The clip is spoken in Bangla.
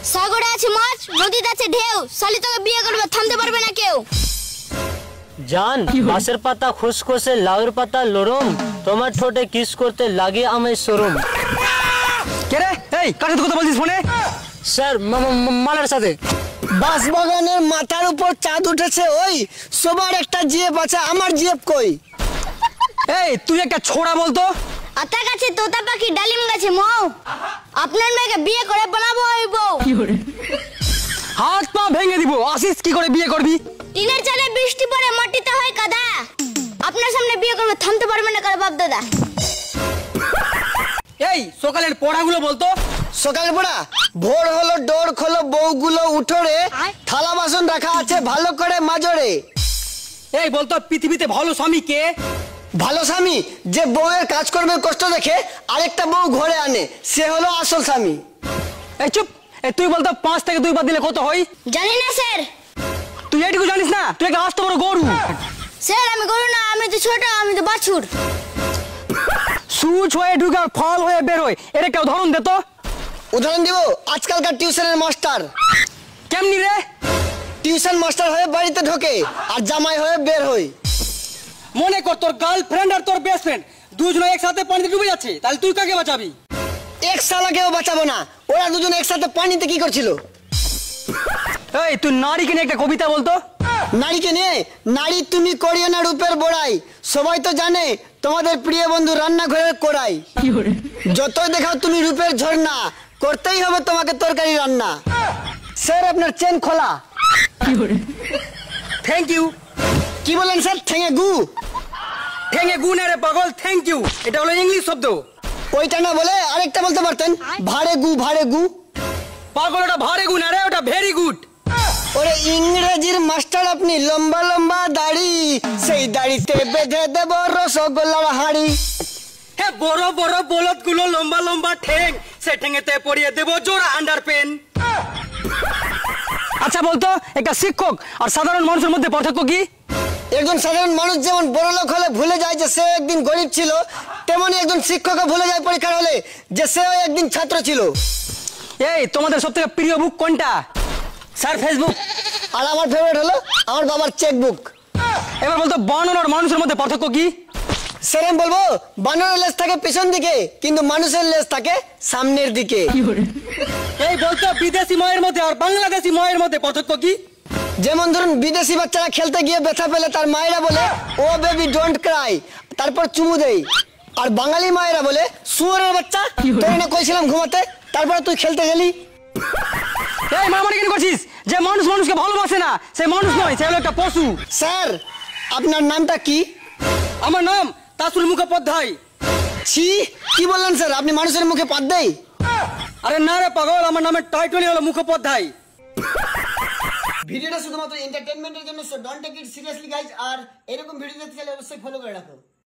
সাগরে আছে মাছ, নদীতে আছে ঢেউ, শালি তোকে বিয়ে করবে থামতে পারবে না কেউ। জান বাঁশের পাতা খুসখুসে লাউর পাতা লরম, তোমার ঠোঁটে কিস করতে লাগে আমায় শরম। কে রে? এই কার সাথে কথা বলছিস ফোনে? স্যার মালার সাথে। বাঁশবাগানের মাথার উপর চাঁদ উঠেছে, ওই সবার একটা জিএফ আছে, আমার জিএফ কই? এই তুই একটা ছোড়া বলতো। আতা গাছে তোতা পাখি, ডালিম গাছে মৌ, আপনার মেয়েকে বিয়ে করে বানাবো ওই বউ। হাত পা ভেঙে দিব, আসিস কি করে বিয়ে করবি? টিনের চালে বৃষ্টি পড়ে মাটিতে হয় কাদা, আপনার সামনে বিয়ে করবে থামতে পারবে না কার বাপ দাদা। এই সকালের পড়াগুলো বলতো। সকালে পড়া, ভোর হলো ডোর খোলো বউগুলো উঠোরে, থালা বাসন রাখা আছে ভালো করে মাজরে। এই বলতো পৃথিবীতে ভালো স্বামী কে? ভালো স্বামী যে বউয়ের কাজকর্মের কষ্ট দেখে আরেকটা বউ ঘরে আনে, সে হলো আসল স্বামী। এই চুপ। এই তুই বলতো 5 থেকে 2 বাদ দিলে কত হয়? জানি না স্যার। তুই এইটুকু জানিস না? তুই একটা আস্ত বড় গরু। স্যার আমি গরু না, আমি তো ছোট, আমি তো বাছুর। সুচ হয়ে ঢুকে আর ফল হয়ে বের হয়, এর একটা উদাহরণ দে তো। উদাহরণ দিব, আজকালকার টিউশনের মাস্টার। কেমনি রে? টিউশন মাস্টার হয়ে বাড়িতে ঢোকে আর জামাই হয়ে বের হয়। মনে কর তোর গার্লফ্রেন্ড আর তোর বেস্ট ফ্রেন্ড দুজনে একসাথে পানিতে ডুবে যাচ্ছে, তাহলে তুই কাকে বাঁচাবি? এক শালাকেও বাঁচাবো না, ওরা দুজন একসাথে পানিতে কি করছিল? এই তুই নারীকে নিয়ে একটা কবিতা বলতো। নারীকে নিয়ে, নারী তুমি করিও না রূপের বড়াই, সবাই তো জানে তোমাদের প্রিয় বন্ধু রান্নাঘরের কোড়াই। যতই দেখাও তুমি রূপের ঝর্ণা, করতেই হবে তোমাকে তরকারি রান্না। স্যার আপনার চেন খোলা। Thank you. কি বলেন স্যার? ঠেঙে গু? ঠেঙে গু না রে পাগল, থ্যাংক ইউ এটা হলো ইংলিশ শব্দ। ওইটা না বলে আরেকটা বলতে পারতেন, ভাড়ে গু ভাড়ে গু। পাগল ওটা ভারে গু না রে, ওটা ভেরি গুড। ওরে ইংরেজির মাস্টার আপনি, লম্বা লম্বা দাড়ি, সেই দাড়িতে বেঁধে দেব রসগোল্লার হাঁড়ি। হ্যাঁ বড় বড় বলদ গুলো লম্বা লম্বা ঠেং, সে ঠেঙেতে পরিয়ে দেব জোড়া আন্ডারপেন। আচ্ছা বলতো একটা শিক্ষক আর সাধারণ মানুষের মধ্যে পার্থক্য কি? একজন সাধারণ মানুষ যেমন বড় লোক হলে ভুলে যায় যে সে একদিন গরিব ছিল, তেমনি একজন শিক্ষকও ভুলে যায় পরীক্ষার হলে যে সেও একদিন ছাত্র ছিল। এই তোমাদের সবথেকে প্রিয় বুক কোনটা? Sir Facebook. আর আমার ফেভারিট হলো আমার বাবার চেকবুক। এবার বলতো বানর আর মানুষের মধ্যে পার্থক্য কি? স্যার আমি বলবো, বানরের লেজ থাকে পেছন দিকে, কিন্তু মানুষের লেজ থাকে সামনের দিকে। এই বলতো বিদেশি মায়ের মধ্যে আর বাংলাদেশি মায়ের মধ্যে পার্থক্য কি? যেমন ধরুন বিদেশি বাচ্চারা খেলতে গিয়ে ব্যথা পেলে তার মায়েরা বলে ও বেবি ডোন্ট ক্রাই, তারপর চুমু দেই। আর বাঙালি মায়েরা বলে শুয়োরের বাচ্চা, তোর না কইছিলাম ঘুমাতে, তারপর তুই খেলতে গেলি। এই মারামারি কেন করছিস? যে মানুষ মানুষকে ভালোবাসে না সে মানুষ নয়, সে হলো একটা পশু। স্যার আপনার নামটা কি? আমার নাম তাসুল মুখোপাধ্যায়। ছি, কি বললেন স্যার? আপনি মানুষের মুখে পাত দেই? আরে না রে পাগল, আমার নামের টাইটেলই হলো মুখোপাধ্যায়। ভিডিওটা শুধুমাত্র এন্টারটেইনমেন্টের জন্য, so don't take it seriously guys. আর এরকম ভিডিও দেখতে চাইলে অবশ্যই ফলো করে রাখো।